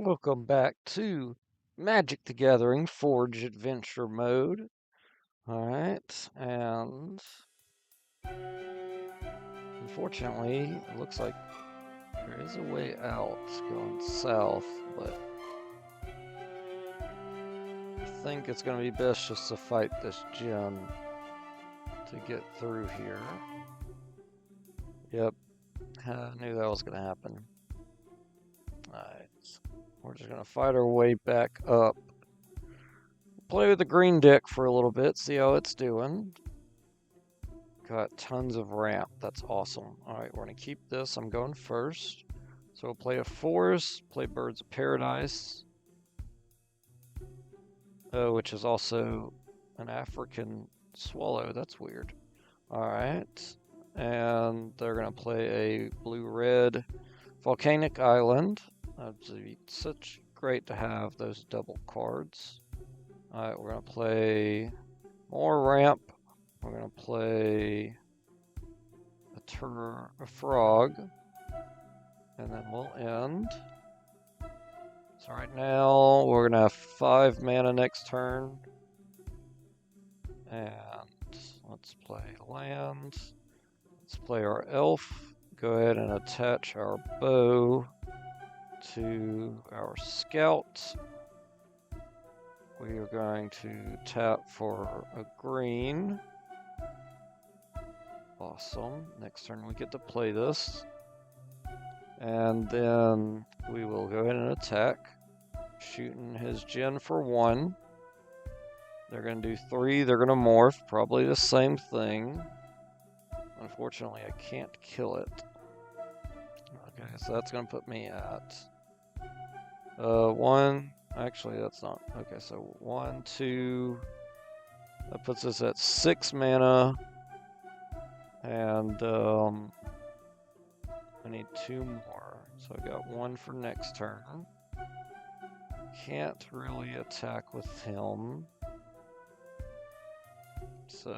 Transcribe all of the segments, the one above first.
Welcome back to Magic the Gathering Forge Adventure Mode. Alright, and unfortunately, it looks like there is a way out going south, but I think it's going to be best just to fight this Jin to get through here. Yep, I knew that was going to happen. Alright, we're just going to fight our way back up. Play with the green deck for a little bit, see how it's doing. Got tons of ramp. That's awesome. Alright, we're going to keep this. I'm going first. So we'll play a forest, play Birds of Paradise, which is also an African swallow. That's weird. Alright, and they're going to play a blue-red Volcanic Island. That'd be such great to have those double cards. Alright, we're going to play more ramp. We're going to play a frog, and then we'll end. So right now, we're going to have 5 mana next turn. And let's play land. Let's play our elf. Go ahead and attach our bow to our scout. We are going to tap for a green. Awesome. Next turn we get to play this. And then we will go ahead and attack. Shooting his Jin for 1. They're going to do 3. They're going to morph. Probably the same thing. Unfortunately, I can't kill it. Okay, so that's going to put me at 1. Actually, that's not. Okay, so 1, 2. That puts us at 6 mana. And I need 2 more. So I got 1 for next turn. Can't really attack with him. So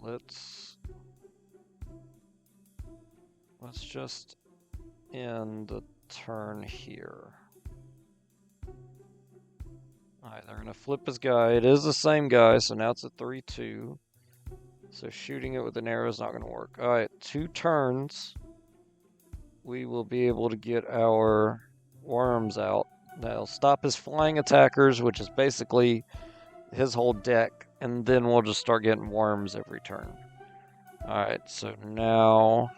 let's just end the turn here. Alright, they're gonna flip his guy. It is the same guy, so now it's a 3-2. So shooting it with an arrow is not going to work. Alright, 2 turns. We will be able to get our worms out. That'll stop his flying attackers, which is basically his whole deck. And then we'll just start getting worms every turn. Alright, so now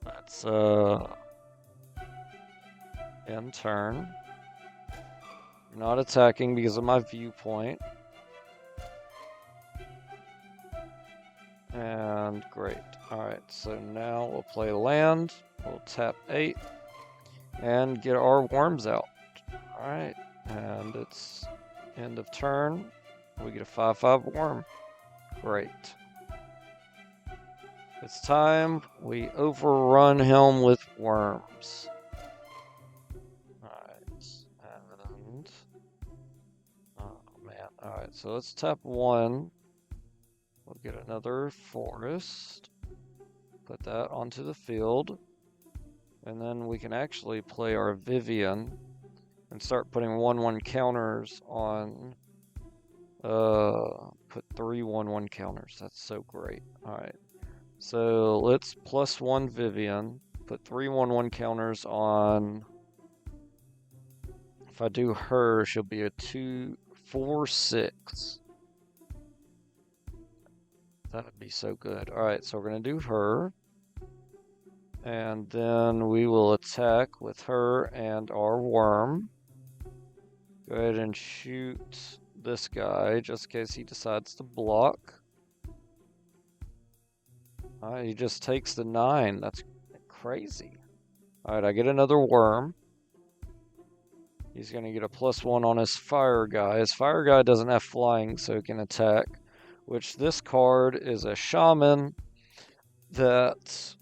let's end turn. Not attacking because of my viewpoint. And great. Alright, so now we'll play land. We'll tap 8 and get our worms out. Alright, and it's end of turn. We get a 5/5 worm. Great. It's time we overrun him with worms. Alright, and oh man. Alright, so let's tap 1. We'll get another forest, put that onto the field, and then we can actually play our Vivian and start putting 1/1 counters on, put 3 1/1 counters. That's so great. Alright, so let's +1 Vivian, put 3 1/1 counters on. If I do her, she'll be a 2/4/6. That would be so good. Alright, so we're going to do her. And then we will attack with her and our worm. Go ahead and shoot this guy, just in case he decides to block. Alright, he just takes the 9. That's crazy. Alright, I get another worm. He's going to get a +1 on his fire guy. His fire guy doesn't have flying, so he can attack. Which this card is a shaman that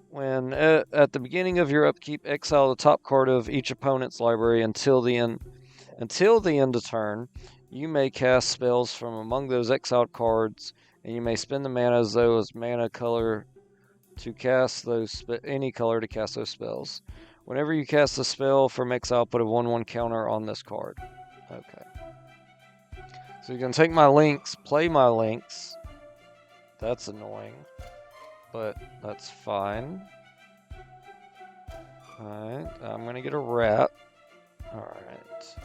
when at the beginning of your upkeep, exile the top card of each opponent's library until the end of turn. You may cast spells from among those exiled cards, and you may spend the mana as though as mana color to cast those any color to cast those spells. Whenever you cast a spell from exile, put a 1/1 counter on this card. Okay. So you can take my links, play my links. That's annoying, but that's fine. Alright, I'm gonna get a rat. Alright.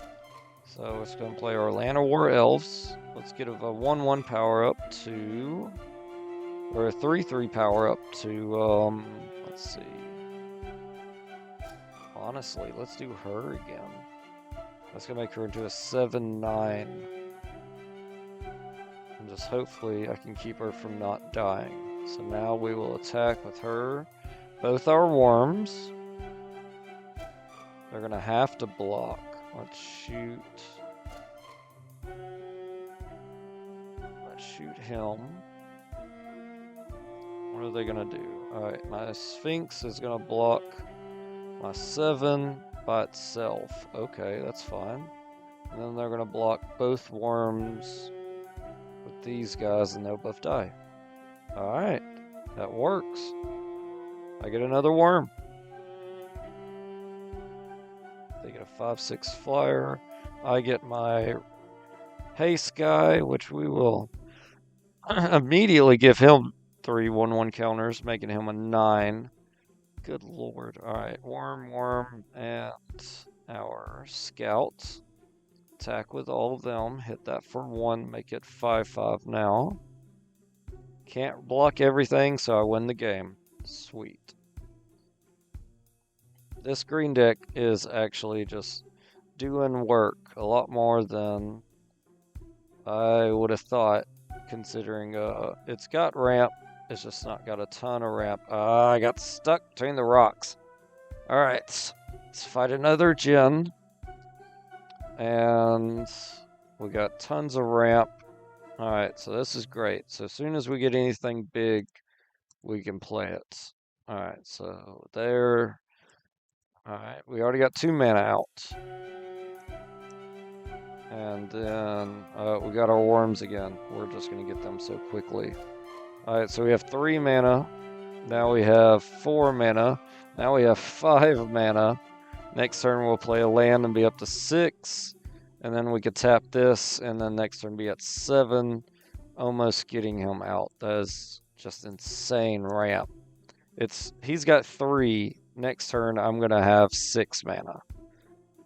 So it's gonna play our Land of War Elves. Let's get a 1/1 power up to, or a 3/3 power up to, let's see. Honestly, let's do her again. That's gonna make her into a 7/9. And just hopefully I can keep her from not dying. So now we will attack with her. Both our worms. They're gonna have to block. Let's shoot. Let's shoot him. What are they gonna do? Alright, my Sphinx is gonna block my 7 by itself. Okay, that's fine. And then they're gonna block both worms with these guys and they'll both die. Alright, that works. I get another worm. They get a 5/6 flyer. I get my haste guy, which we will immediately give him 3 1/1 counters, making him a 9. Good lord. Alright, worm, and our scout. Attack with all of them. Hit that for 1, make it 5/5 now. Can't block everything, so I win the game. Sweet. This green deck is actually just doing work a lot more than I would have thought, considering it's got ramp, it's just not got a ton of ramp. I got stuck between the rocks. Alright, let's fight another Jin. And we got tons of ramp. Alright, so this is great. So as soon as we get anything big, we can play it. Alright, so there. Alright, we already got 2 mana out. And then we got our worms again. We're just going to get them so quickly. Alright, so we have 3 mana. Now we have 4 mana. Now we have 5 mana. Next turn we'll play a land and be up to 6. And then we could tap this, and then next turn be at 7. Almost getting him out. That is just insane ramp. He's got 3. Next turn I'm going to have 6 mana.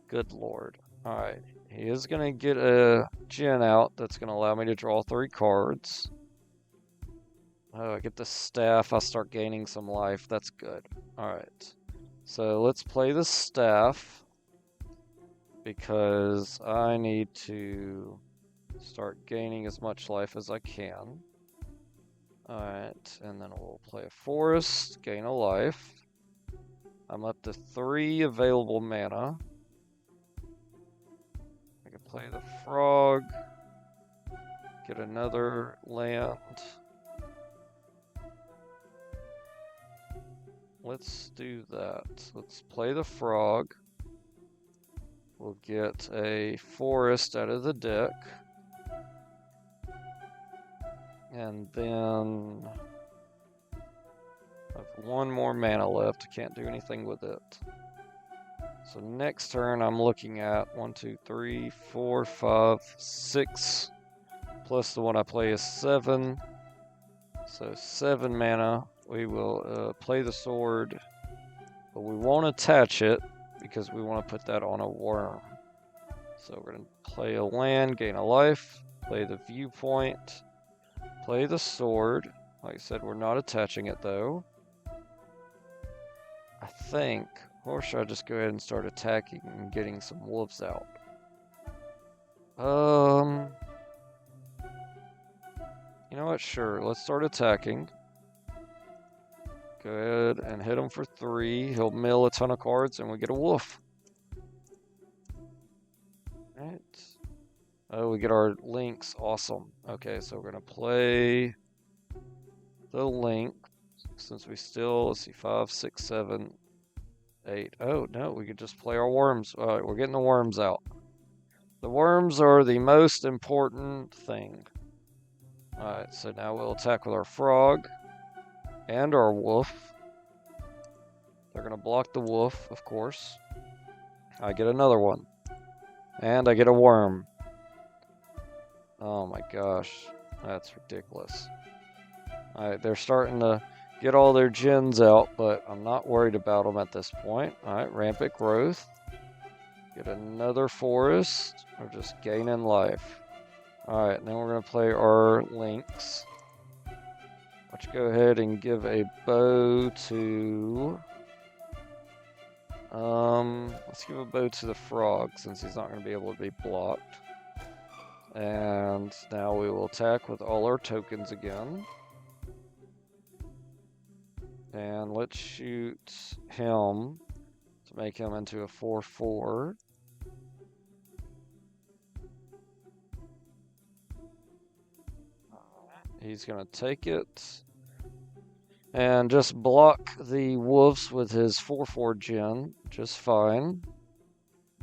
Good lord. Alright. He is going to get a Jin out. That's going to allow me to draw 3 cards. Oh, I get the staff. I start gaining some life. That's good. Alright. So let's play the staff. Because I need to start gaining as much life as I can. Alright. And then we'll play a forest. Gain a life. I'm up to 3 available mana. I can play the frog. Get another land. Let's do that. Let's play the frog. We'll get a forest out of the deck. And then I have 1 more mana left. I can't do anything with it. So next turn I'm looking at 1, 2, 3, 4, 5, 6. Plus the one I play is 7. So 7 mana. We will play the sword, but we won't attach it because we want to put that on a worm. So we're going to play a land, gain a life, play the viewpoint, play the sword. Like I said, we're not attaching it though. I think, or should I just go ahead and start attacking and getting some wolves out? You know what, sure, let's start attacking. Go ahead and hit him for 3. He'll mill a ton of cards and we get a wolf. Alright. Oh, we get our links. Awesome. Okay, so we're going to play the link. Since we still, let's see, 5, 6, 7, 8. Oh, no, we could just play our worms. Alright, we're getting the worms out. The worms are the most important thing. Alright, so now we'll attack with our frog. and our wolf. They're going to block the wolf, of course. I get another one. And I get a worm. Oh my gosh. That's ridiculous. Alright, they're starting to get all their gens out, but I'm not worried about them at this point. Alright, rampant growth. Get another forest. We're just gaining life. Alright, then we're going to play our links. Let's go ahead and give a bow to... let's give a bow to the frog, since he's not going to be able to be blocked. And now we will attack with all our tokens again. And let's shoot him to make him into a 4/4. He's going to take it. And just block the wolves with his 4/4 gen just fine.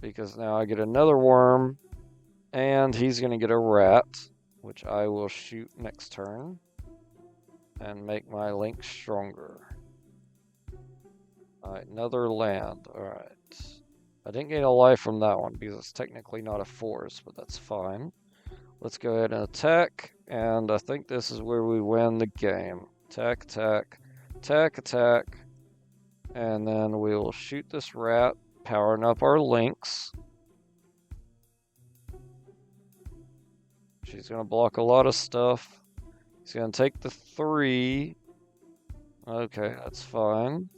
Because now I get another worm. And he's going to get a rat, which I will shoot next turn. And make my link stronger. Alright, another land. Alright. I didn't gain a life from that one because it's technically not a forest, but that's fine. Let's go ahead and attack. And I think this is where we win the game. Attack, attack, attack, attack. And then we will shoot this rat, powering up our links. She's going to block a lot of stuff. He's going to take the 3. Okay, that's fine.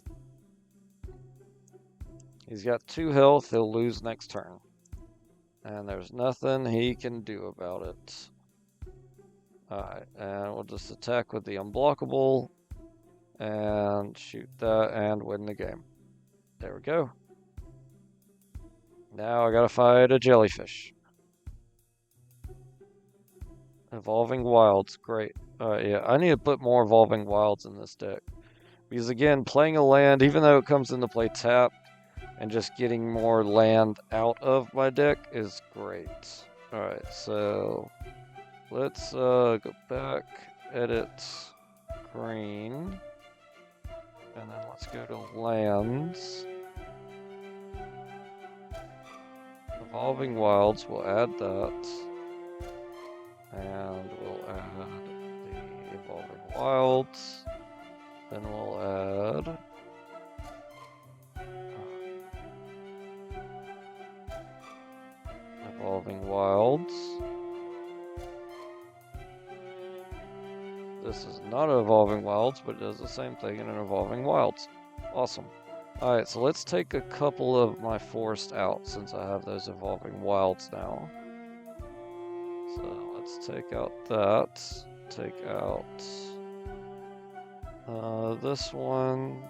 He's got 2 health. He'll lose next turn. And there's nothing he can do about it. Alright, and we'll just attack with the unblockable. And shoot that and win the game. There we go. Now I gotta fight a jellyfish. Evolving Wilds, great. Yeah, I need to put more Evolving Wilds in this deck. Because again, playing a land, even though it comes into play tapped, and just getting more land out of my deck is great. Alright, so let's go back, edit, green, and then let's go to lands. Evolving Wilds, we'll add that. And we'll add the Evolving Wilds. Then we'll add Evolving Wilds. This is not an Evolving Wilds, but it does the same thing in an Evolving Wilds. Awesome. Alright, so let's take a couple of my forest out since I have those Evolving Wilds now. So let's take out that. Take out this one.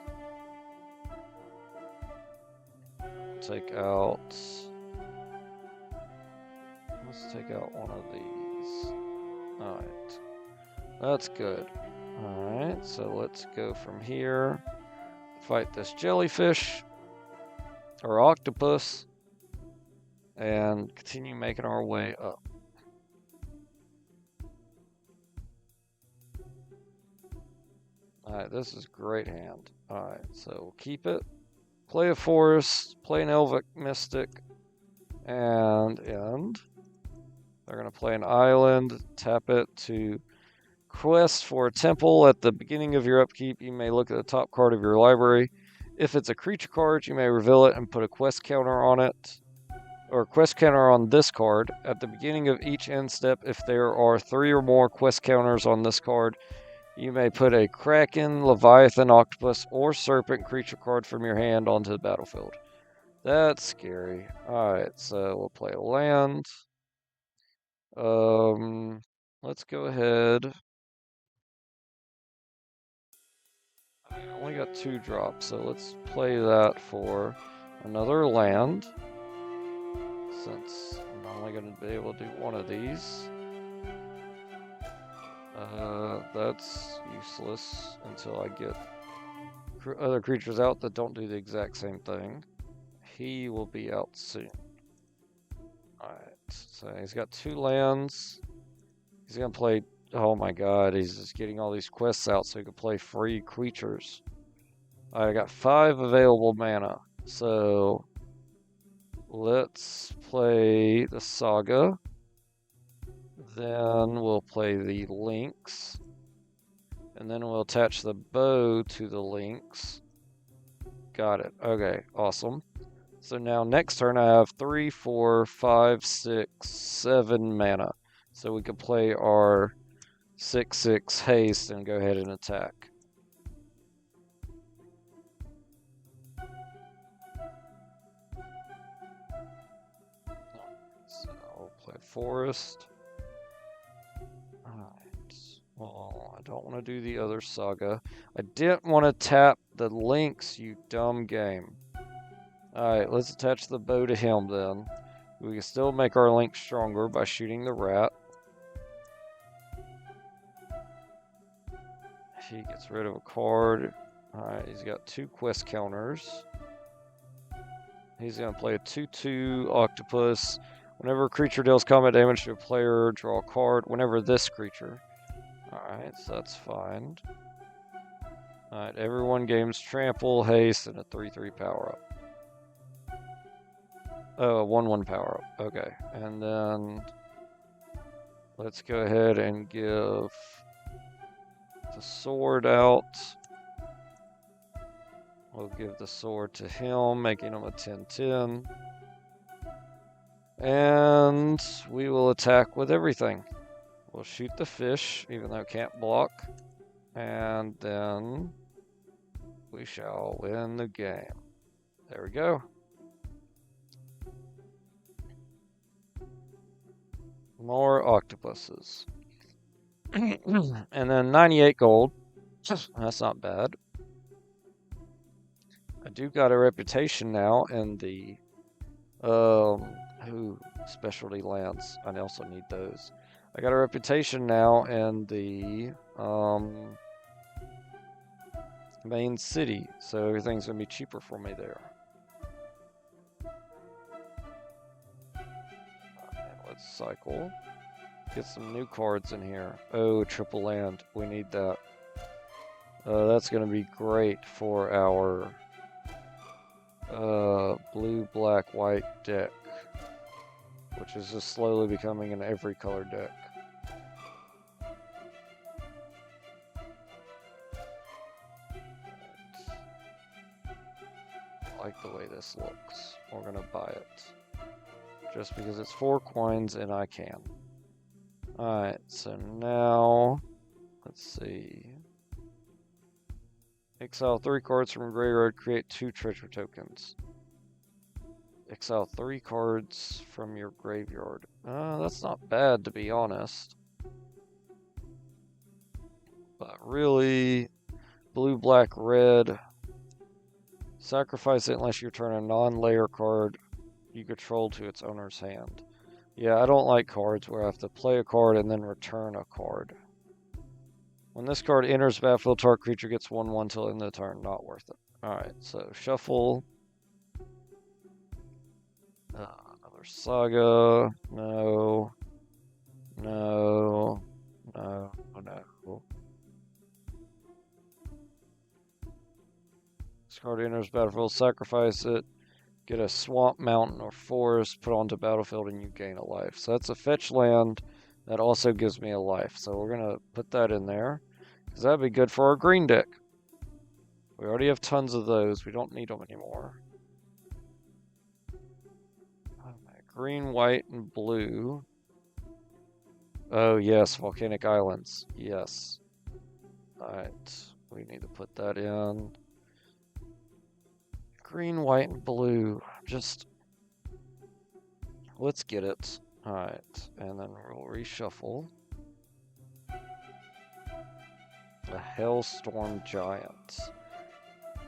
Take out... Let's take out one of these. Alright. That's good. Alright, so let's go from here. Fight this jellyfish. Or octopus. And continue making our way up. Alright, this is great hand. Alright, so we'll keep it. Play a forest, play an Elvic Mystic, and end. They're going to play an island, tap it to quest for a temple. At the beginning of your upkeep, you may look at the top card of your library. If it's a creature card, you may reveal it and put a quest counter on it, or quest counter on this card. At the beginning of each end step, if there are 3 or more quest counters on this card, you may put a Kraken, Leviathan, Octopus, or Serpent creature card from your hand onto the battlefield. That's scary. Alright, so we'll play a land. Let's go ahead. I only got 2 drops, so let's play that for another land. Since I'm only going to be able to do one of these. That's useless until I get other creatures out that don't do the exact same thing. He will be out soon. Alright, so he's got 2 lands. He's going to play Oh my god, he's just getting all these quests out so he can play free creatures. I got 5 available mana. So let's play the Saga. Then we'll play the Lynx. And then we'll attach the bow to the Lynx. Got it. Okay, awesome. So now next turn I have 3, 4, 5, 6, 7 mana. So we can play our 6/6 haste and go ahead and attack. So I'll play forest. Alright. Well, I don't want to do the other saga. I didn't want to tap the Lynx, you dumb game. Alright, let's attach the bow to him then. We can still make our Lynx stronger by shooting the rat. He gets rid of a card. Alright, he's got 2 quest counters. He's going to play a 2/2 octopus. Whenever a creature deals combat damage to a player, draw a card. Whenever this creature. Alright, so that's fine. Alright, everyone gains trample, haste, and a 3/3 power up. Oh, a 1/1 power up. Okay, and then let's go ahead and give the sword out. We'll give the sword to him, making him a 10/10. And we will attack with everything. We'll shoot the fish, even though it can't block. And then we shall win the game. There we go. More octopuses. And then 98 gold. That's not bad. I do got a reputation now in the specialty lands. I also need those. I got a reputation now in the main city, so everything's gonna be cheaper for me there. And let's cycle. Get some new cards in here. Oh, triple land. We need that. That's gonna be great for our blue, black, white deck, which is just slowly becoming an every color deck. I like the way this looks. We're gonna buy it. Just because it's 4 coins and I can. Alright, so now, let's see. Exile 3 cards from graveyard, create 2 treasure tokens. Exile 3 cards from your graveyard. That's not bad, to be honest. But really, blue, black, red. Sacrifice it unless you return a non-layer card you control to its owner's hand. Yeah, I don't like cards where I have to play a card and then return a card. When this card enters the battlefield, target creature gets 1/1 till the end of the turn. Not worth it. Alright, so shuffle. Another saga. No. No. No. No. This card enters battlefield, sacrifice it. Get a swamp, mountain, or forest, put onto battlefield, and you gain a life. So that's a fetch land that also gives me a life. So we're going to put that in there, because that'd be good for our green deck. We already have tons of those. We don't need them anymore. Green, white, and blue. Oh, yes, volcanic islands. Yes. Alright, we need to put that in. Green, white, and blue. Just, let's get it. Alright, and then we'll reshuffle. The Hailstorm Giant.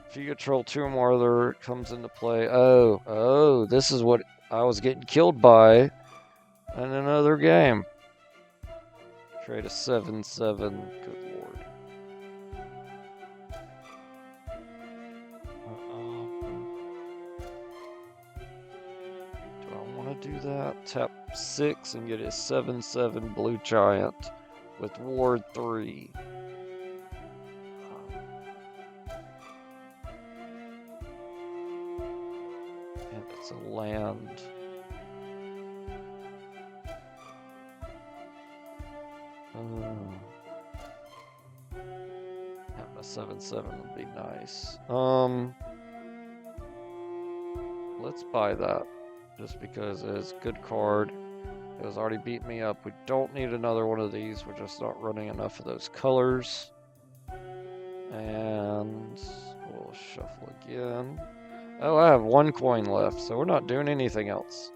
If you control 2 or more other, it comes into play. Oh, this is what I was getting killed by in another game. Trade a 7/7. Good lord. Do I want to do that? Tap 6 and get a 7/7 blue giant with Ward 3. And it's a land. Having a 7/7 would be nice. Let's buy that. Just because it's a good card. It has already beat me up. We don't need another one of these. We're just not running enough of those colors. And we'll shuffle again. Oh, I have 1 coin left, so we're not doing anything else.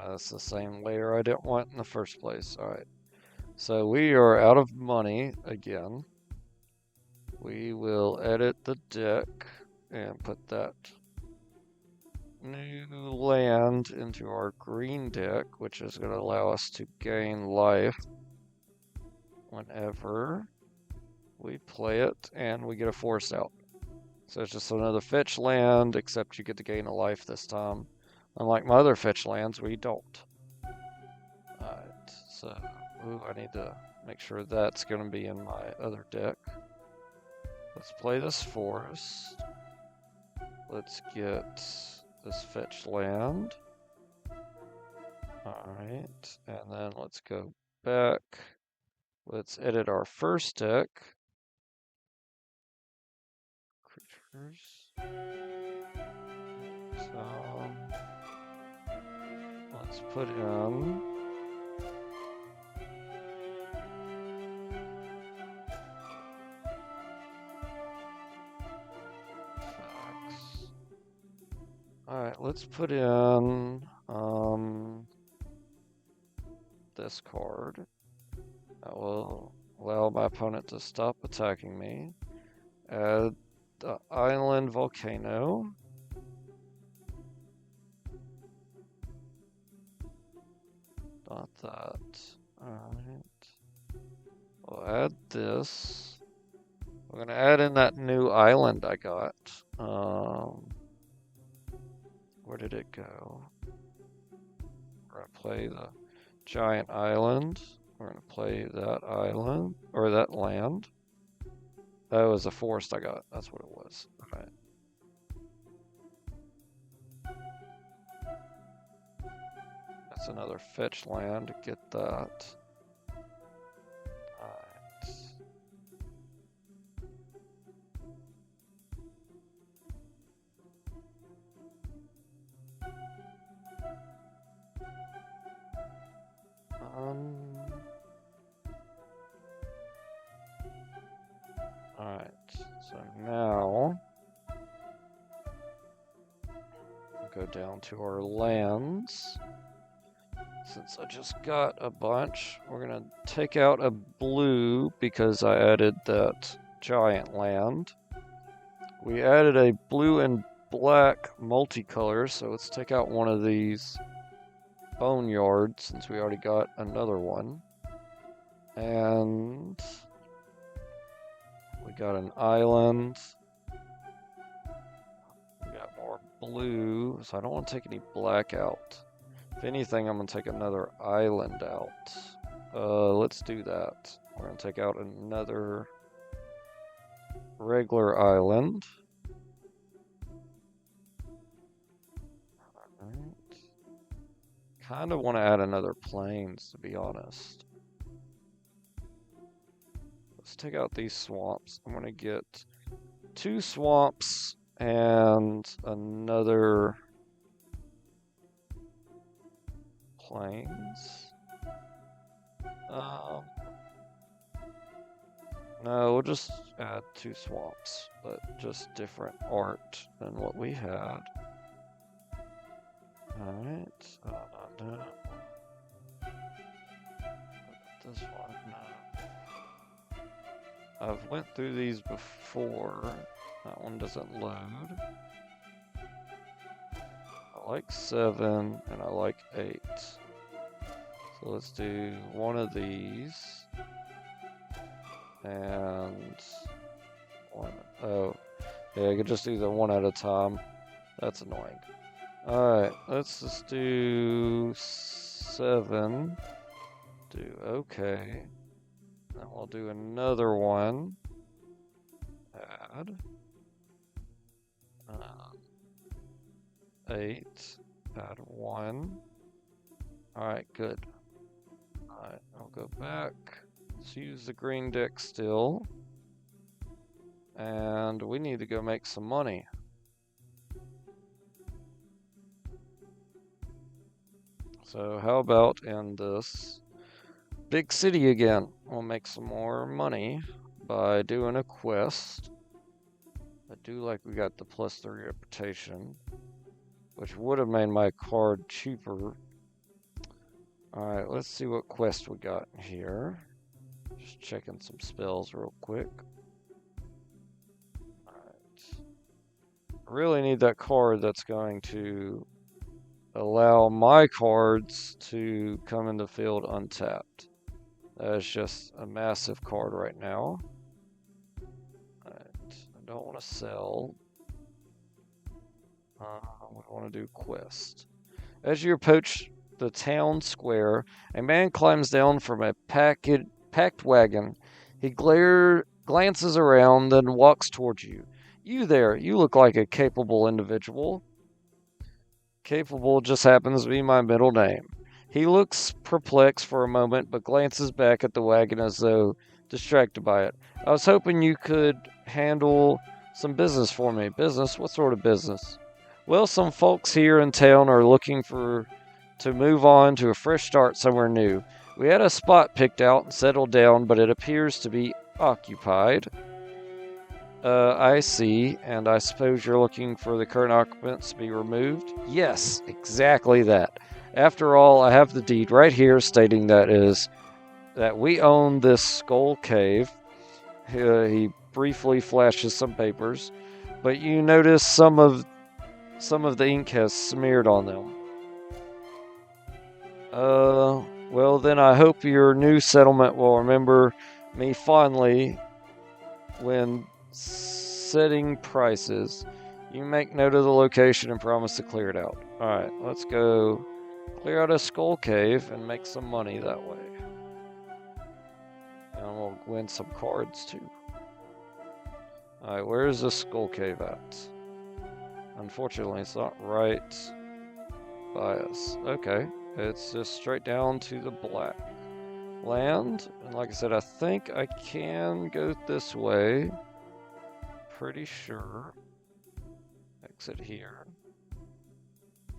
That's the same layer I didn't want in the first place. Alright. So we are out of money again. We will edit the deck and put that new land into our green deck, which is going to allow us to gain life whenever we play it and we get a force out. So it's just another fetch land, except you get to gain a life this time. Unlike my other fetch lands, we don't. Alright, so I need to make sure that's going to be in my other deck. Let's play this forest. Let's get this fetch land. Alright, and then let's go back. Let's edit our first deck. Creatures. So, let's put in facts. Alright, let's put in this card. That will allow my opponent to stop attacking me. Add the island volcano. Not that. Alright. We'll add this. We're gonna add in that new island I got. Where did it go? We're gonna play the giant island. We're gonna play that island, or that land. That was a forest I got. That's what it was. Alright. That's another fetch land to get that. Alright, so now we'll go down to our lands. Since I just got a bunch, we're gonna take out a blue because I added that giant land. We added a blue and black multicolor, so let's take out one of these boneyards since we already got another one. And we got an island. We got more blue, so I don't want to take any black out. If anything, I'm going to take another island out. Let's do that. We're going to take out another regular island. Alright. Kind of want to add another plains, to be honest. Let's take out these swamps. I'm going to get 2 swamps and another plains. No, we'll just add 2 swamps, but just different art than what we had. Alright, no. This one, no. I've went through these before. That one doesn't load. I like 7 and I like 8. So let's do one of these. And one. Oh, yeah, I could just do the one at a time. That's annoying. Alright, let's just do 7. Do okay. Then we'll do another one. Add. 8. Add 1. Alright, good. Alright, I'll go back. Let's use the green deck still. And we need to go make some money. So how about in this big city again? We'll make some more money by doing a quest. I do like we got the +3 reputation, which would have made my card cheaper. Alright, let's see what quest we got here. Just checking some spells real quick. Alright. I really need that card that's going to allow my cards to come in the field untapped. That is just a massive card right now. Alright, I don't want to sell. We want to do quest. As you approach the town square, a man climbs down from a packed wagon. He glances around, then walks towards you. You there, you look like a capable individual. Capable just happens to be my middle name. He looks perplexed for a moment, but glances back at the wagon as though distracted by it. I was hoping you could handle some business for me. Business? What sort of business? Well, some folks here in town are looking to move on to a fresh start somewhere new. We had a spot picked out and settled down, but it appears to be occupied. I see, and I suppose you're looking for the current occupants to be removed? Yes, exactly that. After all, I have the deed right here stating that we own this skull cave. He briefly flashes some papers, but you notice some of the ink has smeared on them. Well then I hope your new settlement will remember me fondly when setting prices. You make note of the location and promise to clear it out. Alright, let's go clear out a skull cave and make some money that way. And we'll win some cards too. Alright, where is the skull cave at? Unfortunately, it's not right by us. Okay, it's just straight down to the black land. And like I said, I think I can go this way. Pretty sure. Exit here.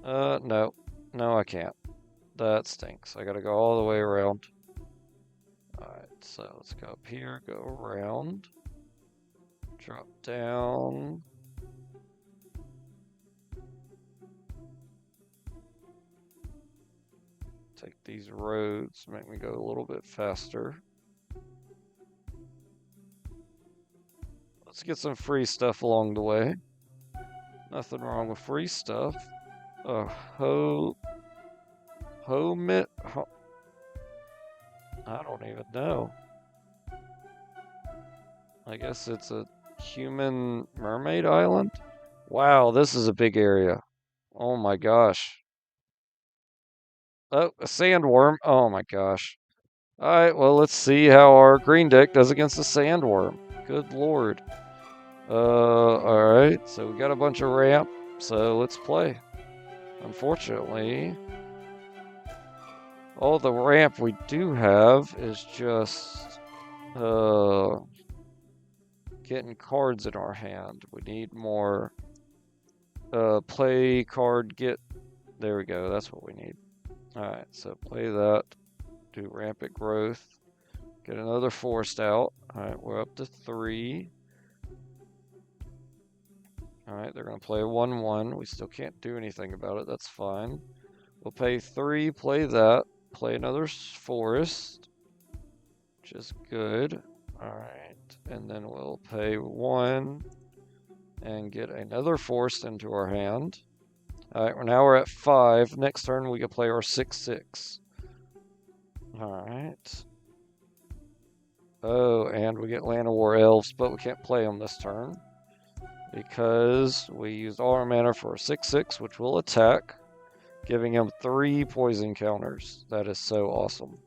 No. No, I can't. That stinks. I gotta go all the way around. Alright, so let's go up here, go around. Drop down. Take these roads, make me go a little bit faster. Let's get some free stuff along the way. Nothing wrong with free stuff. I don't even know. I guess it's a human mermaid island? Wow, this is a big area. Oh my gosh. Oh, a sandworm. Oh my gosh. Alright, well, let's see how our green deck does against the sandworm. Good lord. Alright, so we got a bunch of ramp, so let's play. Unfortunately, all the ramp we do have is just, getting cards in our hand. We need more, play card, there we go, that's what we need. Alright, so play that, do rampant growth, get another forest out. Alright, we're up to 3. Alright, they're going to play a 1-1. We still can't do anything about it. That's fine. We'll pay 3, play that. Play another forest, which is good. Alright, and then we'll pay 1 and get another forest into our hand. Alright, now we're at 5. Next turn we can play our 6-6. Alright. Oh, and we get Land of War Elves, but we can't play them this turn. because we used all our mana for a 6/6, which will attack, giving him 3 poison counters. That is so awesome.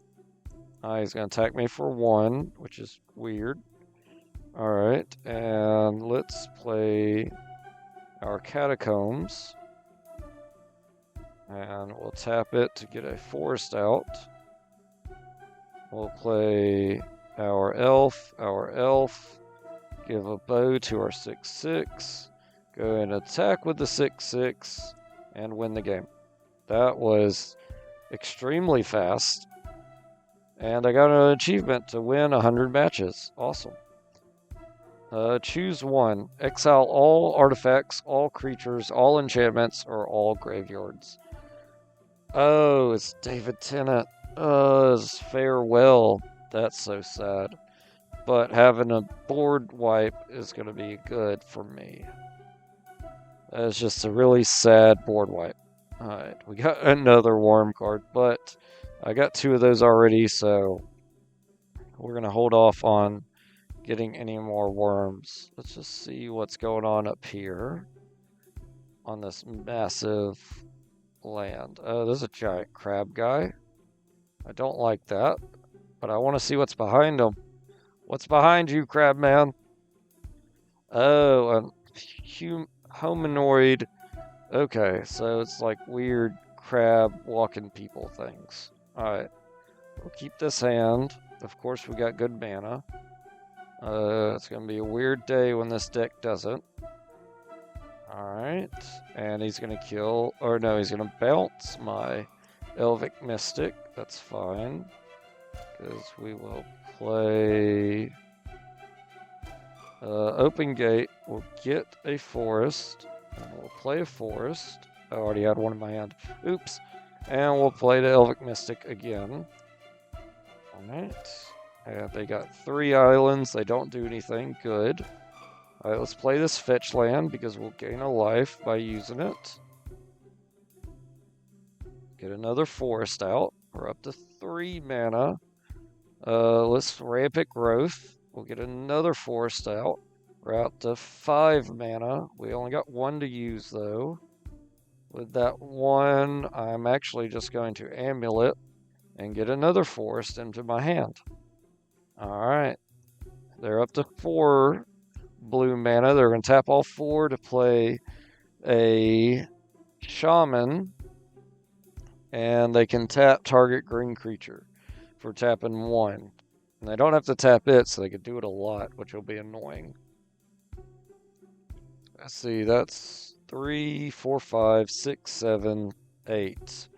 He's going to attack me for 1, which is weird. Alright, and let's play our Catacombs. And we'll tap it to get a forest out. We'll play our elf, give a bow to our 6/6, go and attack with the 6/6, and win the game. That was extremely fast. And I got an achievement to win 100 matches. Awesome. Choose one. Exile all artifacts, all creatures, all enchantments, or all graveyards. Oh, it's David Tennant. It's farewell. That's so sad. But having a board wipe is going to be good for me. That's just a really sad board wipe. Alright, we got another worm card, but I got 2 of those already, so we're going to hold off on getting any more worms. Let's just see what's going on up here on this massive land. Oh, there's a giant crab guy. I don't like that, but I want to see what's behind him. What's behind you, crab man? Oh, a hominoid. Okay, so it's like weird crab walking people things. Alright, we'll keep this hand. Of course, we got good mana. It's going to be a weird day when this deck doesn't. Alright, and he's going to kill, or no, he's going to bounce my Elvic Mystic. That's fine, because we will play Open Gate. We'll get a forest, and we'll play a forest. I already had one in my hand. Oops. And we'll play the Elvic Mystic again. Alright. And they got 3 islands. They don't do anything. Good. Alright, let's play this fetch land because we'll gain a life by using it. Get another forest out. We're up to 3 mana. Let's Rampant Growth. We'll get another forest out. We're out to 5 mana. We only got 1 to use though. With that 1, I'm actually just going to Amulet and get another forest into my hand. Alright. They're up to 4 blue mana. They're going to tap all 4 to play a Shaman. And they can tap target green creature for tapping 1. And they don't have to tap it, so they could do it a lot, which will be annoying. Let's see, that's 3, 4, 5, 6, 7, 8.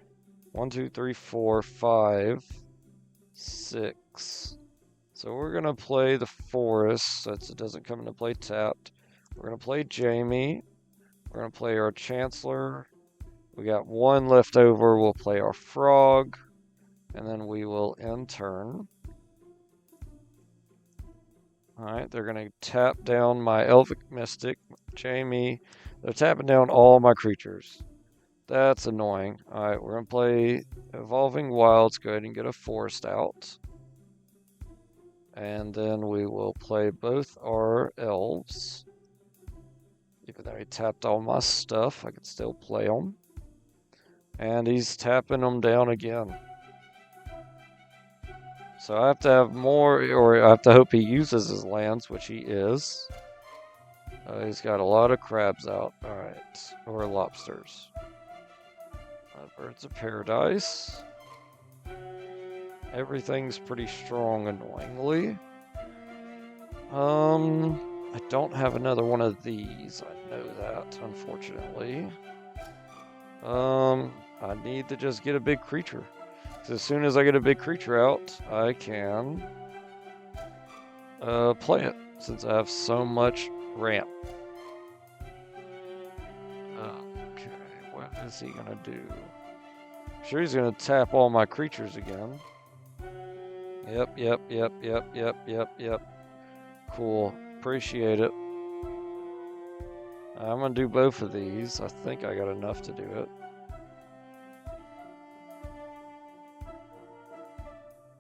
1, 2, 3, 4, 5, 6. So we're going to play the forest, since it doesn't come into play tapped. We're going to play Jamie. We're going to play our Chancellor. We got 1 left over. We'll play our frog. And then we will end turn. Alright, they're going to tap down my Elvic Mystic, Jamie. They're tapping down all my creatures. That's annoying. Alright, we're going to play Evolving Wilds. Go ahead and get a forest out. And then we will play both our elves. Even though he tapped all my stuff, I can still play them. And he's tapping them down again. So I have to have more, or I have to hope he uses his lands, which he is. He's got a lot of crabs out. Alright. Or lobsters. Birds of Paradise. Everything's pretty strong, annoyingly. I don't have another one of these. I know that, unfortunately. I need to just get a big creature. So as soon as I get a big creature out, I can play it, since I have so much ramp. Okay, what is he gonna do? I'm sure he's gonna tap all my creatures again. Yep. Cool. Appreciate it. I'm gonna do both of these. I think I got enough to do it.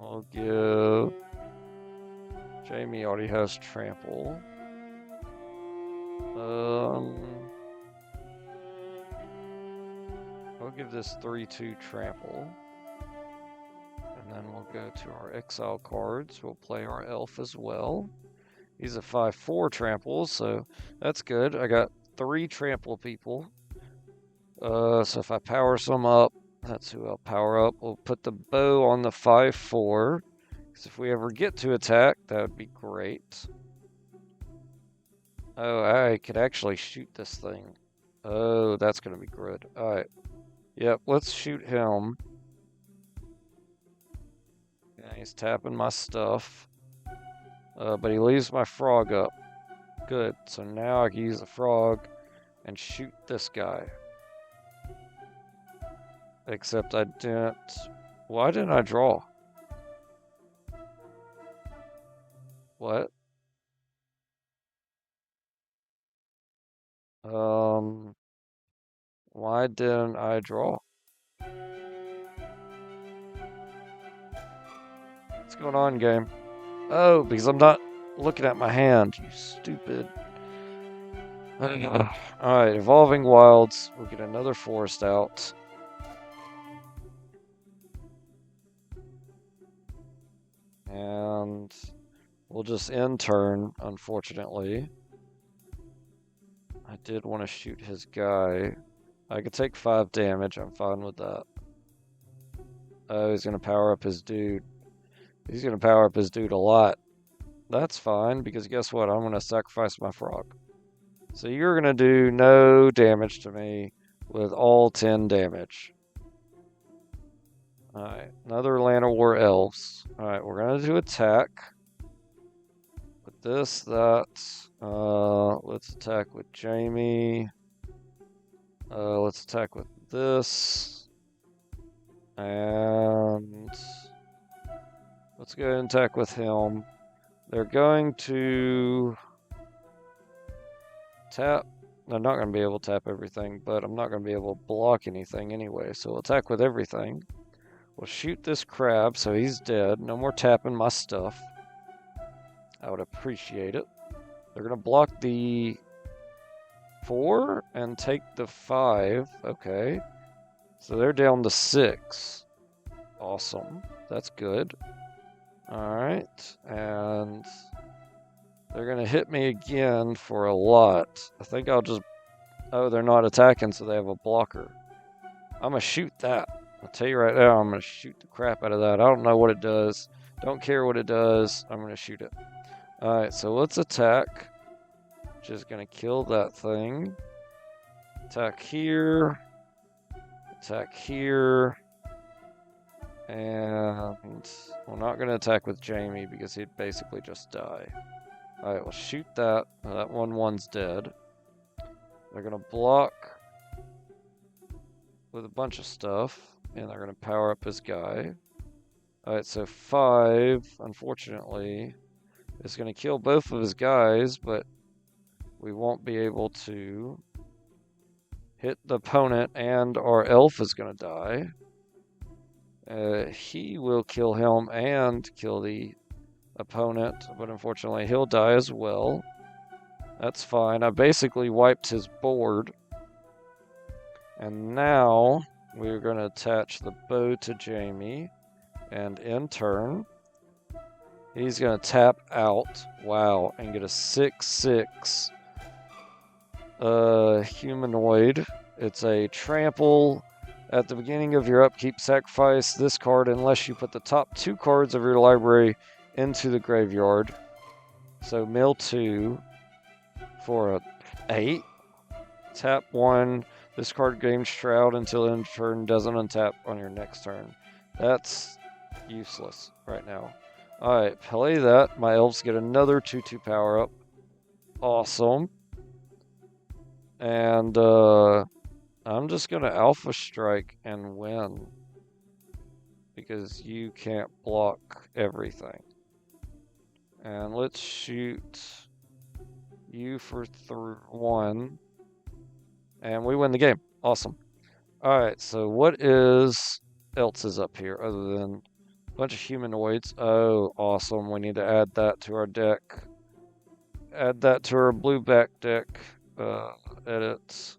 I'll give... Jamie already has trample. We'll give this 3/2 trample. And then we'll go to our exile cards. We'll play our elf as well. He's a 5/4 trample, so that's good. I got 3 trample people. So if I power some up, that's who I'll power up. We'll put the bow on the 5/4. Because if we ever get to attack, that would be great. Oh, I could actually shoot this thing. Oh, that's going to be good. Alright. Yep, let's shoot him. Yeah, he's tapping my stuff. But he leaves my frog up. Good. So now I can use the frog and shoot this guy. Except I didn't... Why didn't I draw? What? Why didn't I draw? What's going on, game? Oh, because I'm not looking at my hand, you stupid. Alright, Evolving Wilds. We'll get another forest out. And we'll just end turn, unfortunately. I did want to shoot his guy. I could take 5 damage, I'm fine with that. Oh, he's going to power up his dude. He's going to power up his dude a lot. That's fine, because guess what? I'm going to sacrifice my frog. So you're going to do no damage to me with all 10 damage. Alright, another Land of War Elves. Alright, we're going to do attack. With this, that. Let's attack with Jamie. Let's attack with this. And let's go ahead and attack with him. They're going to tap. They're not going to be able to tap everything, but I'm not going to be able to block anything anyway. So we'll attack with everything. We'll shoot this crab so he's dead. No more tapping my stuff. I would appreciate it. They're going to block the 4 and take the 5. Okay. So they're down to 6. Awesome. That's good. Alright. And they're going to hit me again for a lot. I think I'll just... Oh, they're not attacking, so they have a blocker. I'm going to shoot that. I'll tell you right now, I'm going to shoot the crap out of that. I don't know what it does. Don't care what it does. I'm going to shoot it. Alright, so let's attack. Which is going to kill that thing. Attack here. Attack here. And we're not going to attack with Jamie because he'd basically just die. Alright, we'll shoot that. That one's dead. They're going to block with a bunch of stuff. And they're going to power up his guy. Alright, so 5, unfortunately, is going to kill both of his guys, but we won't be able to hit the opponent, and our elf is going to die. He will kill him and kill the opponent, but unfortunately he'll die as well. That's fine. I basically wiped his board. And now we're going to attach the bow to Jamie. And in turn, he's going to tap out. Wow. And get a 6/6 humanoid. It's a trample. At the beginning of your upkeep, sacrifice this card unless you put the top 2 cards of your library into the graveyard. So mill 2 for a 8. Tap 1. This card gains Shroud until end turn, doesn't untap on your next turn. That's useless right now. Alright, play that. My elves get another 2/2 power up. Awesome. And I'm just going to Alpha Strike and win. Because you can't block everything. And let's shoot you for 1. And we win the game. Awesome. Alright, so what else is up here other than a bunch of humanoids? Oh, awesome. We need to add that to our deck. Add that to our blue back deck. edit.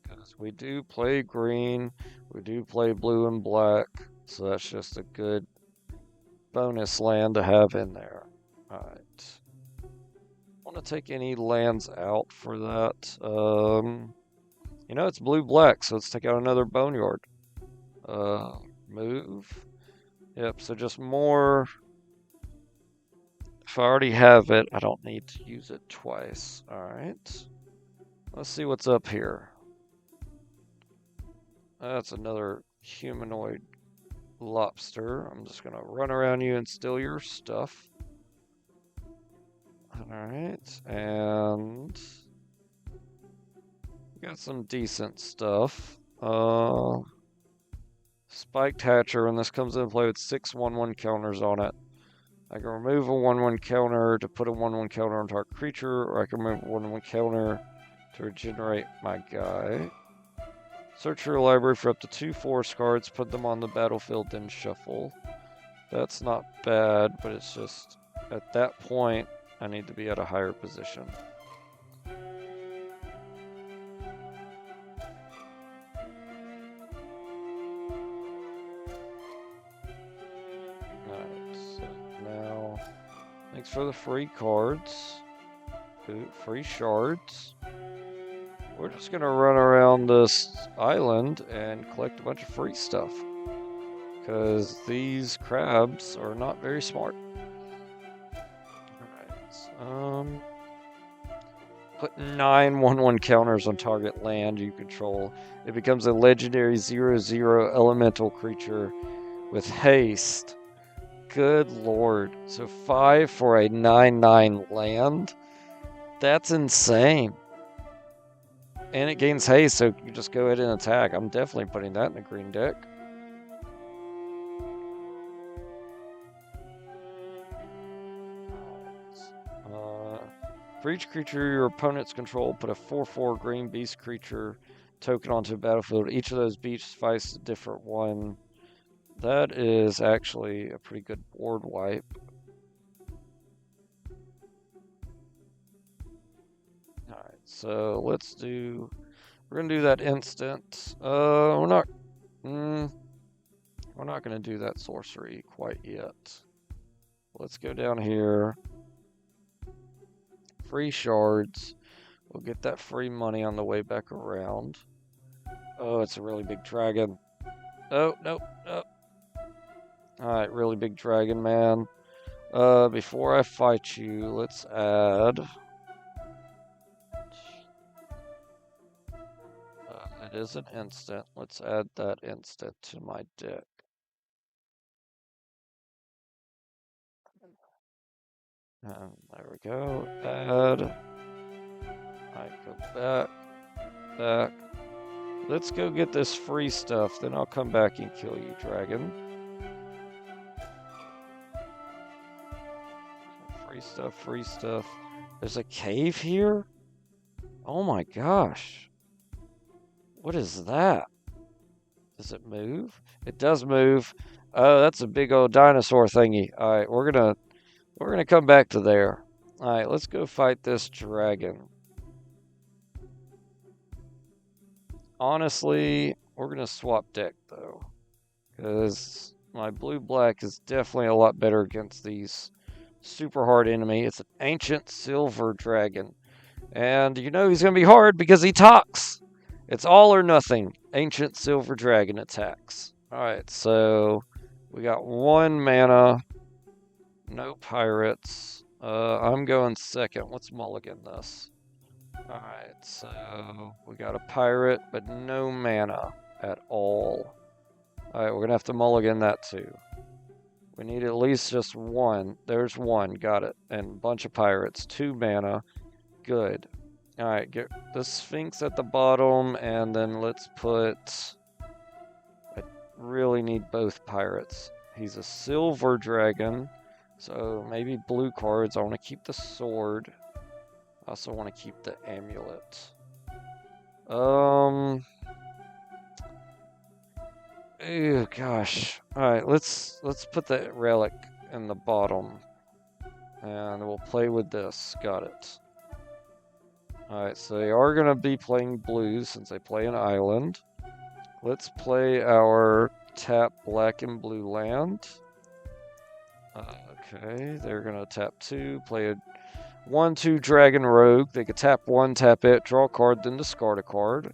Because we do play green, we do play blue and black, so that's just a good bonus land to have in there. Alright. Want to take any lands out for that? You know, it's blue-black, so let's take out another Boneyard. Move. Yep, so just more. If I already have it, I don't need to use it twice. Alright. Let's see what's up here. That's another humanoid lobster. I'm just gonna run around you and steal your stuff. Alright, and we got some decent stuff. Spiked Hatcher, when this comes into play with 6 1/1 counters on it. I can remove a 1/1 counter to put a 1/1 counter on target creature, or I can remove a 1/1 counter to regenerate my guy. Search your library for up to 2 forest cards, put them on the battlefield, then shuffle. That's not bad, but it's just, at that point, I need to be at a higher position. Alright, so now, thanks for the free cards. Ooh, free shards. We're just gonna run around this island and collect a bunch of free stuff. Because these crabs are not very smart. Alright, put 9 1/1 counters on target land you control. It becomes a legendary 0/0 elemental creature with haste. Good lord. So 5 for a 9/9 land? That's insane. And it gains haste, so you just go ahead and attack. I'm definitely putting that in the green deck. For each creature your opponents control, put a 4/4 green beast creature token onto the battlefield. Each of those beasts fights a different one. That is actually a pretty good board wipe. Alright, so we're gonna do that instant. We're not gonna do that sorcery quite yet. Let's go down here. Free shards. We'll get that free money on the way back around. Oh, it's a really big dragon. Oh, nope. Alright, really big dragon, man. Before I fight you, let's add... it is an instant. Let's add that instant to my deck. And there we go. Add. I go back. Let's go get this free stuff, then I'll come back and kill you, dragon. Free stuff. There's a cave here? Oh my gosh. What is that? Does it move? It does move. Oh, that's a big old dinosaur thingy. Alright, we're gonna come back to there. Alright, let's go fight this dragon. Honestly, we're gonna swap deck though. Because my blue-black is definitely a lot better against these super hard enemy. It's an ancient silver dragon. And you know he's going to be hard because he talks. It's all or nothing. Ancient silver dragon attacks. Alright, so we got 1 mana. No pirates. I'm going second. Let's mulligan this. Alright, so we got a pirate, but no mana at all. Alright, we're going to have to mulligan that too. We need at least just 1. There's 1. Got it. And a bunch of pirates. 2 mana. Good. Alright, get the Sphinx at the bottom, and then let's put... I really need both pirates. He's a silver dragon, so maybe blue cards. I want to keep the sword. I also want to keep the amulet. Oh gosh. Alright, let's put the relic in the bottom. And we'll play with this. Got it. Alright, so they are going to be playing blues since they play an island. Let's play our tap black and blue land. Okay, they're going to tap 2, play a 1/2 dragon rogue. They could tap 1, tap it, draw a card, then discard a card.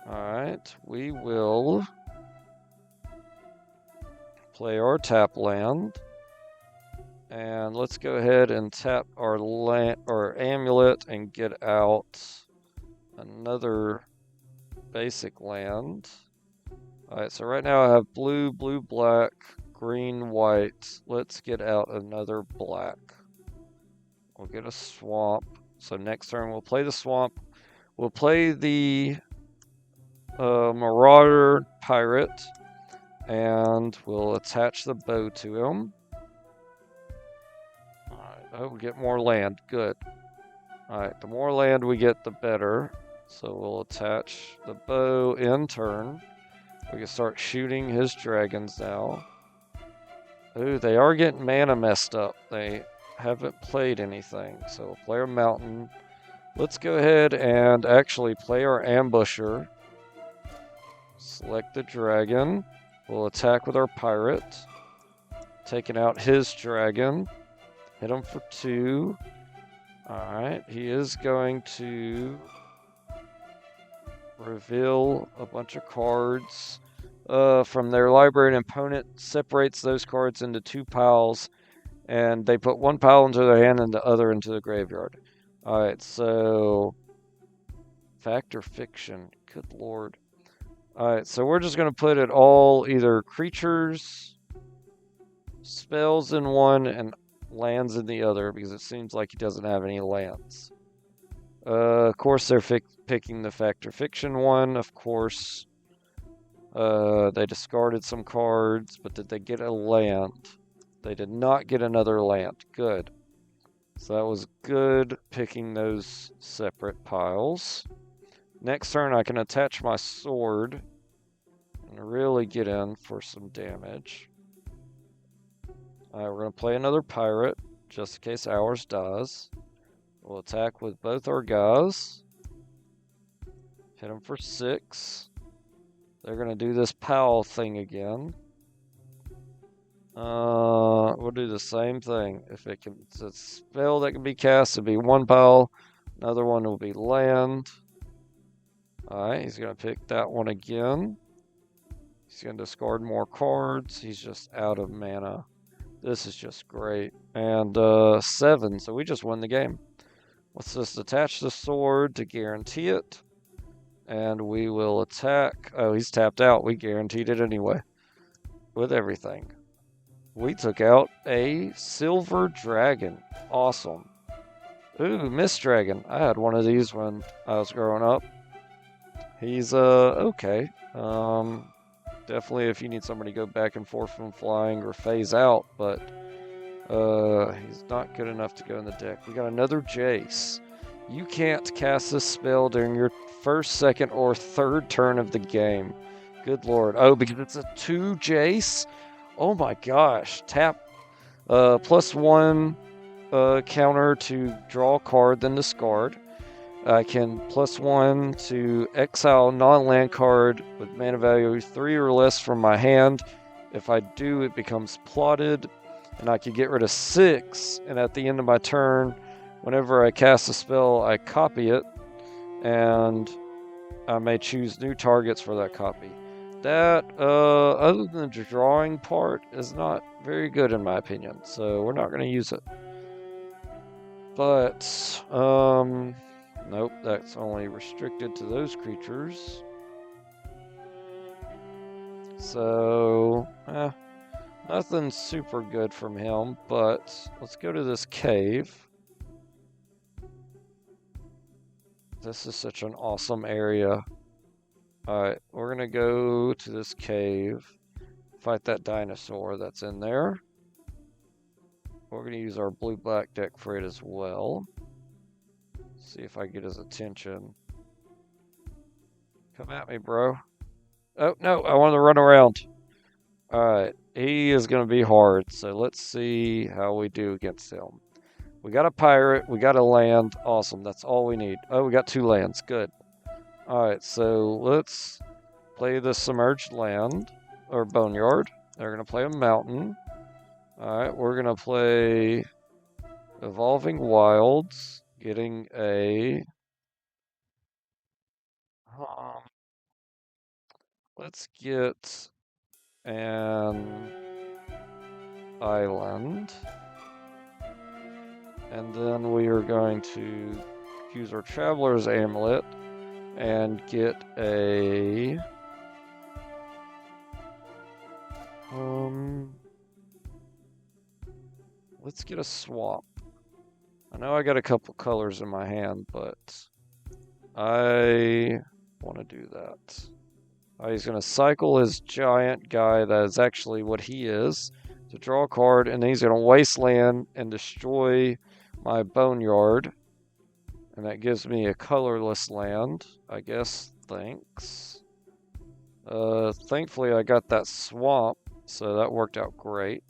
Alright, we will play our tap land. And let's go ahead and tap our amulet and get out another basic land. Alright, so right now I have blue, blue, black, green, white. Let's get out another black. We'll get a swamp. So next turn we'll play the swamp. We'll play the Marauder Pirate. And we'll attach the bow to him. Alright, oh, we get more land. Good. Alright, the more land we get, the better. So we'll attach the bow in turn. We can start shooting his dragons now. Ooh, they are getting mana messed up. They haven't played anything. So we'll play our mountain. Let's go ahead and actually play our ambusher. Select the dragon. We'll attack with our pirate. Taking out his dragon. Hit him for 2. Alright, he is going to reveal a bunch of cards from their library. An opponent separates those cards into 2 piles, and they put 1 pile into their hand and the other into the graveyard. Alright, so fact or fiction? Good lord. Alright, so we're just going to put it all either creatures, spells in one, and lands in the other, because it seems like he doesn't have any lands. Of course, they're picking the fact or fiction one. Of course, they discarded some cards, but did they get a land? They did not get another land. Good. So that was good picking those separate piles. Next turn, I can attach my sword and really get in for some damage. Alright, we're going to play another pirate, just in case ours dies. We'll attack with both our guys. Hit them for 6. They're going to do this pal thing again. We'll do the same thing. If it's a spell that can be cast, it'll be 1 pal. Another one will be land. Alright, he's going to pick that one again. He's going to discard more cards. He's just out of mana. This is just great. And 7, so we just won the game. Let's just attach the sword to guarantee it. And we will attack. Oh, he's tapped out. We guaranteed it anyway. With everything. We took out a silver dragon. Awesome. Ooh, Mist Dragon. I had one of these when I was growing up. He's, okay. Definitely if you need somebody to go back and forth from flying or phase out, but he's not good enough to go in the deck. We got another Jace. You can't cast this spell during your first, second, or third turn of the game. Good lord. Oh, because it's a 2 Jace? Oh my gosh. Tap +1 counter to draw a card, then discard. I can +1 to exile non-land card with mana value 3 or less from my hand. If I do, it becomes plotted, and I can get rid of 6, and at the end of my turn, whenever I cast a spell, I copy it, and I may choose new targets for that copy. That, other than the drawing part, is not very good in my opinion, so we're not going to use it. But, nope, that's only restricted to those creatures. So, nothing super good from him, but let's go to this cave. This is such an awesome area. Alright, we're going to go to this cave, fight that dinosaur that's in there. We're going to use our blue-black deck for it as well. See if I get his attention. Come at me, bro. Oh, no, I want to run around. Alright, he is going to be hard, so let's see how we do against him. We got a pirate. We got a land. Awesome. That's all we need. Oh, we got 2 lands. Good. Alright, so let's play the submerged land, or boneyard. They're going to play a mountain. Alright, we're going to play Evolving Wilds, getting a... let's get an island. And then we are going to use our Traveler's Amulet and get a... let's get a swamp. I know I got a couple colors in my hand, but I want to do that. He's going to cycle his giant guy, that is actually what he is, to draw a card, and then he's going to wasteland and destroy my boneyard. And that gives me a colorless land, I guess. Thanks. Thankfully I got that swamp, so that worked out great.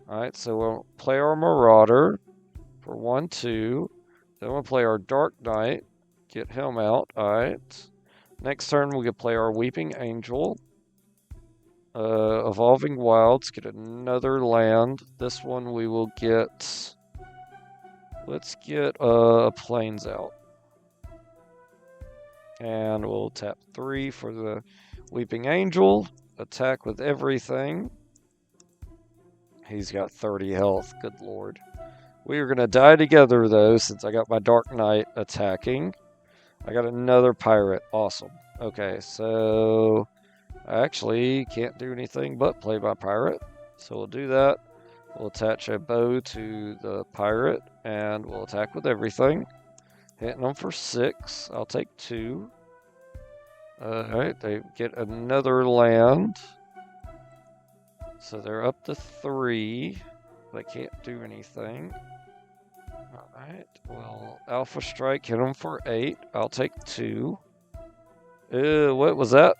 Alright, so we'll play our Marauder for 1-2. Then we'll play our Dark Knight, get him out. Alright. Next turn we could play our Weeping Angel. Evolving Wilds, get another land. This one we will get... let's get Plains out. And we'll tap 3 for the Weeping Angel. Attack with everything. He's got 30 health, good lord. We are going to die together, though, since I got my Dark Knight attacking. I got another pirate. Awesome. Okay, so I actually can't do anything but play my pirate. So we'll do that. We'll attach a bow to the pirate, and we'll attack with everything. Hitting them for 6. I'll take 2. Alright, they get another land. So they're up to 3. They can't do anything. Alright, well, Alpha Strike, hit them for 8. I'll take 2. What was that?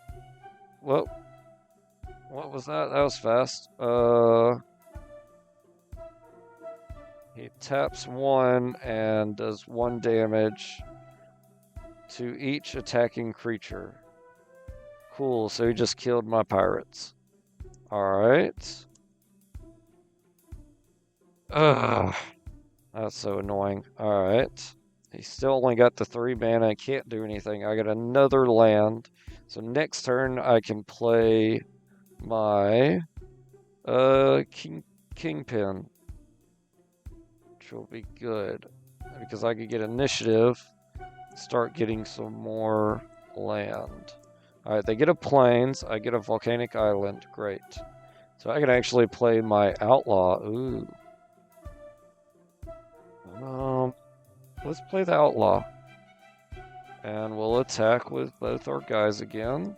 What was that? That was fast. He taps 1 and does 1 damage to each attacking creature. Cool, so he just killed my pirates. Alright. Ugh. That's so annoying. Alright. He still only got the 3 mana. I can't do anything. I got another land. So next turn I can play my Kingpin. Which will be good. Because I could get initiative. Start getting some more land. Alright, they get a plains. I get a volcanic island. Great. So I can actually play my outlaw. Ooh. Let's play the outlaw. And we'll attack with both our guys again.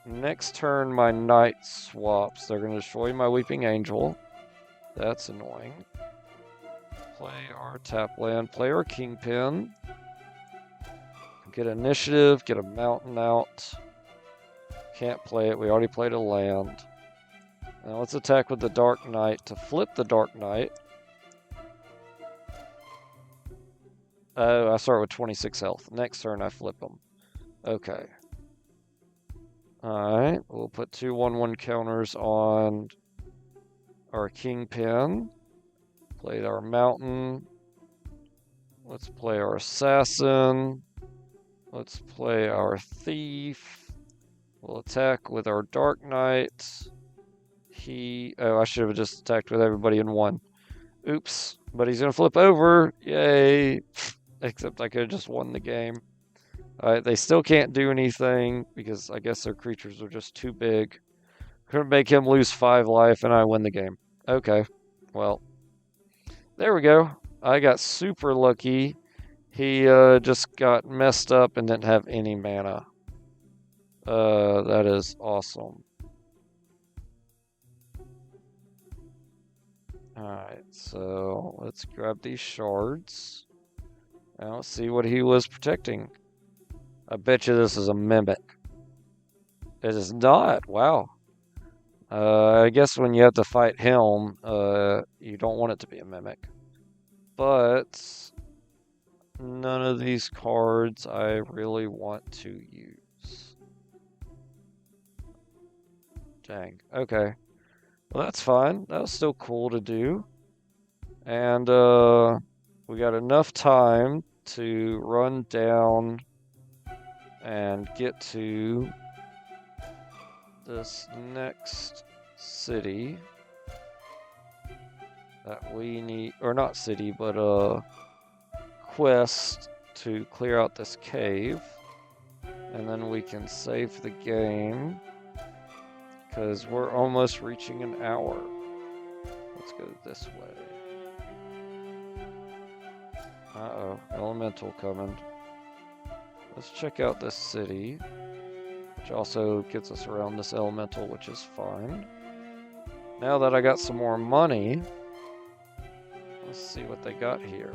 Next turn, my knight swaps. They're going to destroy my Weeping Angel. That's annoying. Play our tap land. Play our Kingpin. Get initiative. Get a mountain out. Can't play it. We already played a land. Now let's attack with the Dark Knight to flip the Dark Knight. Oh, I start with 26 health. Next turn, I flip them. Okay. Alright, we'll put 2 1/1 counters on our Kingpin. Play our Mountain. Let's play our Assassin. Let's play our Thief. We'll attack with our Dark Knight. Oh, I should have just attacked with everybody in 1. Oops. But he's going to flip over. Yay. Except I could have just won the game. Alright, they still can't do anything because I guess their creatures are just too big. Couldn't make him lose 5 life and I win the game. Okay, well, there we go. I got super lucky. He just got messed up and didn't have any mana. That is awesome. Alright, so let's grab these shards. Now let's see what he was protecting. I bet you this is a mimic. It is not. Wow. I guess when you have to fight Helm, you don't want it to be a Mimic. But none of these cards I really want to use. Dang. Okay. Well, that's fine. That was still cool to do. And we got enough time to run down and get to this next city that we need, or not city, but quest to clear out this cave. And then we can save the game because we're almost reaching an hour. Let's go this way. Uh-oh, elemental coming. Let's check out this city, which also gets us around this elemental, which is fine. Now that I got some more money, let's see what they got here.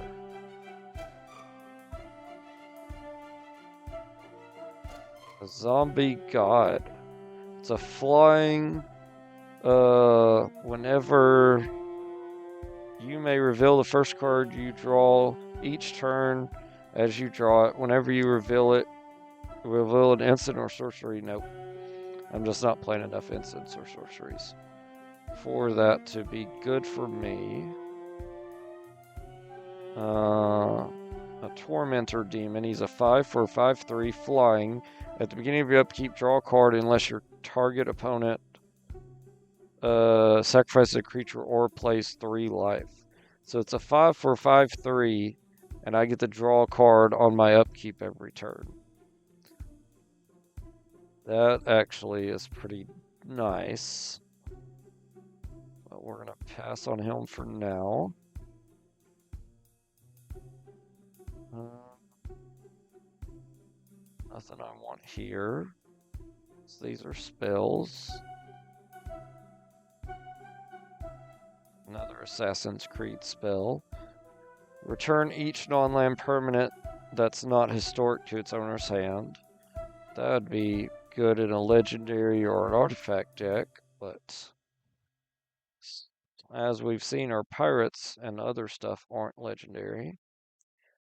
A zombie god. It's a flying, whenever you may reveal the first card you draw each turn as you draw it. Whenever you reveal an instant or sorcery. Nope. I'm just not playing enough instants or sorceries for that to be good for me. A Tormentor Demon. He's a 5 for 5/3 flying. At the beginning of your upkeep, draw a card unless your target opponent sacrifices a creature or plays 3 life. So it's a 5 for 5/3, and I get to draw a card on my upkeep every turn. That actually is pretty nice. But we're going to pass on him for now. Nothing I want here. So these are spells. Another Assassin's Creed spell. Return each non-land permanent that's not historic to its owner's hand. That would be good in a legendary or an artifact deck, but as we've seen, our pirates and other stuff aren't legendary.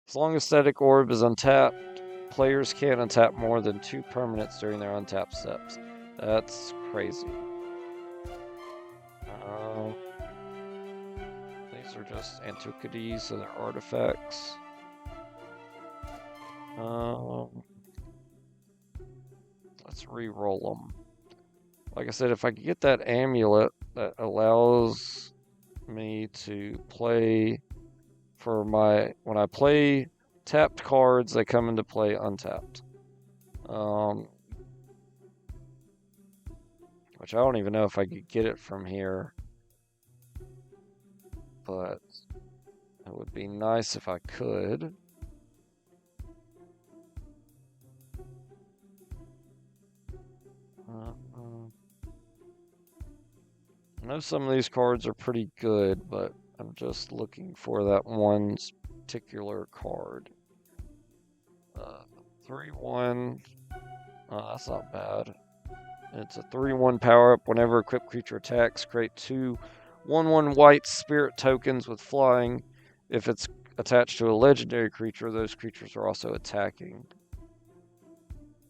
As long as Static Orb is untapped, players can't untap more than 2 permanents during their untapped steps. That's crazy. These are just antiquities, so they're artifacts. Let's re-roll them. Like I said, if I could get that amulet that allows me to play for when I play tapped cards, they come into play untapped. Which I don't even know if I could get it from here. But it would be nice if I could. I know some of these cards are pretty good, but I'm just looking for that one particular card. 3/1. That's not bad. It's a 3/1 power-up. Whenever equipped creature attacks, create 2 1/1 white spirit tokens with flying. If it's attached to a legendary creature, those creatures are also attacking.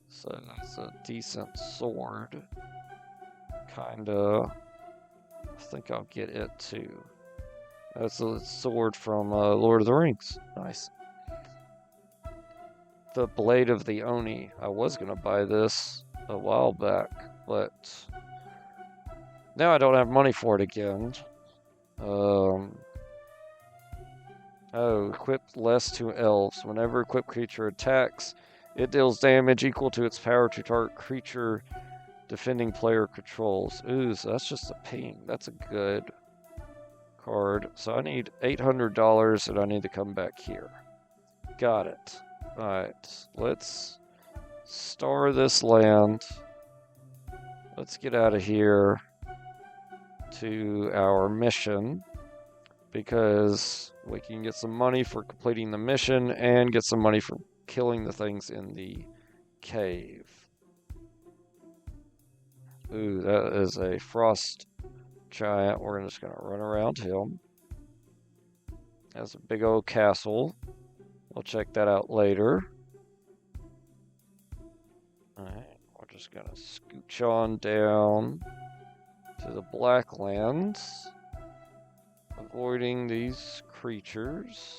So that's a decent sword. Kinda. I think I'll get it too. That's a sword from Lord of the Rings. Nice. The Blade of the Oni. I was going to buy this a while back, but now I don't have money for it again. Oh, equipped less to elves. Whenever equipped creature attacks, it deals damage equal to its power to target creature defending player controls. Ooh, so that's just a pain. That's a good card. So I need $800 and I need to come back here. Got it. Alright, let's star this land. Let's get out of here to our mission because we can get some money for completing the mission and get some money for killing the things in the cave. Ooh, that is a frost giant. We're just going to run around him. That's a big old castle. We'll check that out later. Alright, we're just going to scooch on down to the Blacklands, avoiding these creatures.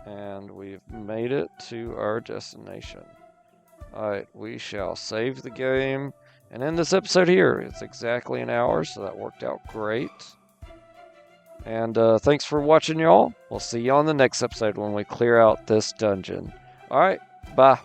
And we've made it to our destination. Alright, we shall save the game and end this episode here. It's exactly an hour, so that worked out great. And thanks for watching, y'all. We'll see you on the next episode when we clear out this dungeon. Alright, bye.